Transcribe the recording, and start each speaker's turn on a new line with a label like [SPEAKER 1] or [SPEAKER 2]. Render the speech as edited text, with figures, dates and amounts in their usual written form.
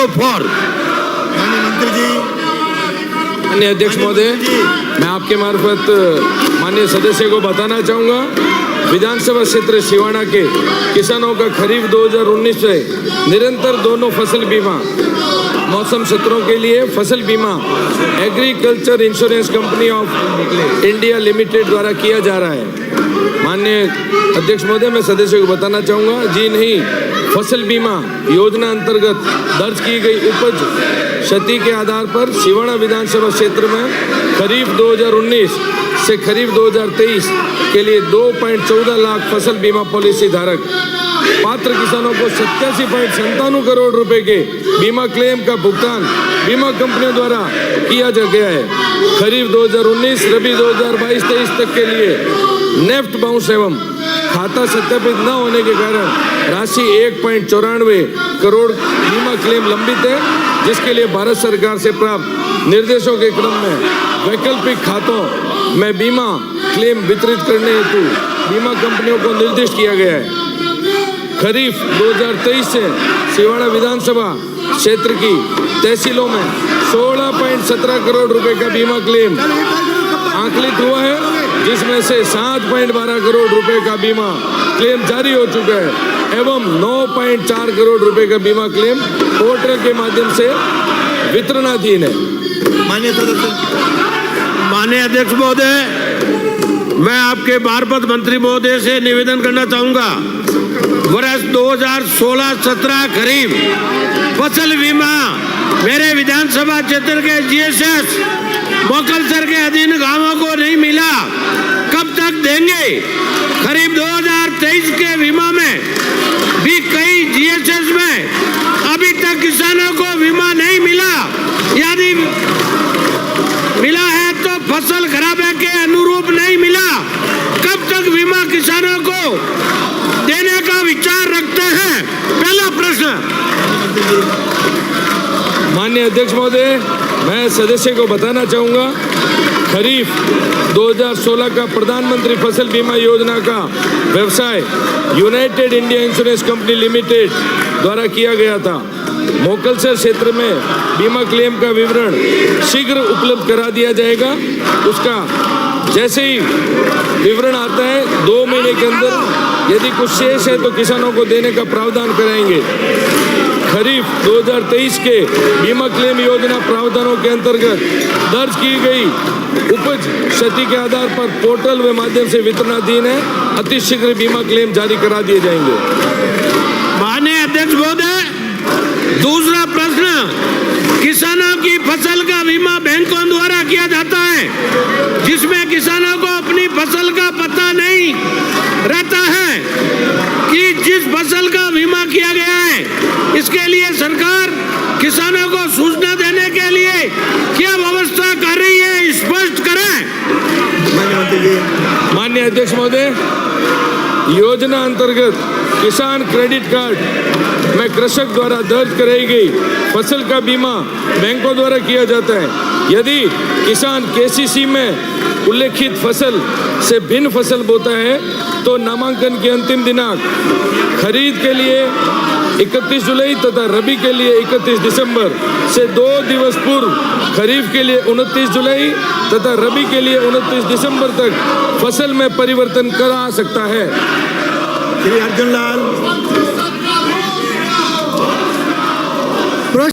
[SPEAKER 1] 4.
[SPEAKER 2] मंत्री जी,
[SPEAKER 3] माननीय अध्यक्ष महोदय, मैं आपके मार्फत माननीय सदस्य को बताना चाहूँगा, विधानसभा क्षेत्र सिवाना के किसानों का खरीफ 2019 से निरंतर दोनों फसल बीमा मौसम सत्रों के लिए फसल बीमा agriculture insurance company of India limited द्वारा किया जा रहा है। माननीय अध्यक्ष महोदय, मैं सदस्य को बताना चाहूँगा, जी नहीं, फसल बीमा योजना अंतर्गत दर्ज की गई उपज क्षति के आधार पर सिवाना विधानसभा क्षेत्र में खरीफ 2019 से खरीफ 2023 के लिए 2.14 लाख फसल बीमा पॉलिसी धारक पात्र किसानों को 87.97 करोड़ रुपए के बीमा क्लेम का भुगतान बीमा कंपनियों द्वारा किया जा गया है। खरीफ 2019 रबी 2022-23 तक के लिए नेफ्ट बाउंस एवं खाता सत्यापित न होने के कारण राशि 1.94 करोड़ बीमा क्लेम लंबित है, जिसके लिए भारत सरकार से प्राप्त निर्देशों के क्रम में वैकल्पिक खातों में बीमा क्लेम वितरित करने हेतु बीमा कंपनियों को निर्दिष्ट किया गया है। खरीफ 2023 से सिवाना विधानसभा क्षेत्र की तहसीलों में 16.17 करोड़ रुपए का बीमा क्लेम आंकलित हुआ है, जिसमें से 7.12 करोड़ रुपए का बीमा क्लेम जारी हो चुका है एवं 9.4 करोड़ रुपए का बीमा क्लेम पोर्टल के माध्यम से वितरणाधीन है।
[SPEAKER 1] माननीय अध्यक्ष महोदय, मैं आपके मार्फत मंत्री महोदय से निवेदन करना चाहूंगा, वर्ष 2016-17 खरीफ फसल बीमा मेरे विधानसभा क्षेत्र के जीएसएस मोकलसर के अधीन गांवों को नहीं मिला, कब तक देंगे? खरीफ 2023 के बीमा में भी कई जीएसएस में अभी तक किसानों को बीमा नहीं मिला। यदि मिला है तो फसल खराबे के अनुरूप नहीं मिला, कब तक बीमा किसानों को देने का विचार रखते हैं? पहला प्रश्न।
[SPEAKER 3] माननीय अध्यक्ष महोदय, मैं सदस्य को बताना चाहूँगा, खरीफ 2016 का प्रधानमंत्री फसल बीमा योजना का व्यवसाय United India insurance company limited द्वारा किया गया था। मोकलसर क्षेत्र में बीमा क्लेम का विवरण शीघ्र उपलब्ध करा दिया जाएगा। उसका जैसे ही विवरण आता है 2 महीने के अंदर यदि कुछ शेष है तो किसानों को देने का प्रावधान कराएंगे। खरीफ 2023 के बीमा क्लेम योजना प्रावधानों के अंतर्गत दर्ज की गई उपज क्षति के आधार पर पोर्टल व माध्यम से वितरणाधीन है। अति शीघ्र बीमा क्लेम जारी करा दिए जाएंगे।
[SPEAKER 1] माननीय अध्यक्ष महोदय, दूसरा प्रश्न, किसानों की फसल का बीमा बैंकों द्वारा किया जाता है, जिसमें किसानों को अपनी फसल का पता नहीं रहता है कि जिस फसल का बीमा किया गया है, इसके लिए सरकार किसानों को सूचना देने के लिए क्या व्यवस्था कर रही है, स्पष्ट करें।
[SPEAKER 3] माननीय अध्यक्ष महोदय, योजना अंतर्गत किसान क्रेडिट कार्ड में कृषक द्वारा दर्ज कराई गई फसल का बीमा बैंकों द्वारा किया जाता है। यदि किसान केसीसी में उल्लेखित फसल से भिन्न फसल बोता है तो नामांकन की अंतिम दिनांक खरीद के लिए 31 जुलाई तथा रबी के लिए 31 दिसंबर से 2 दिवस पूर्व खरीफ के लिए 29 जुलाई तथा रबी के लिए 29 दिसंबर तक फसल में परिवर्तन करा सकता है।
[SPEAKER 2] श्री अर्जुन लाल।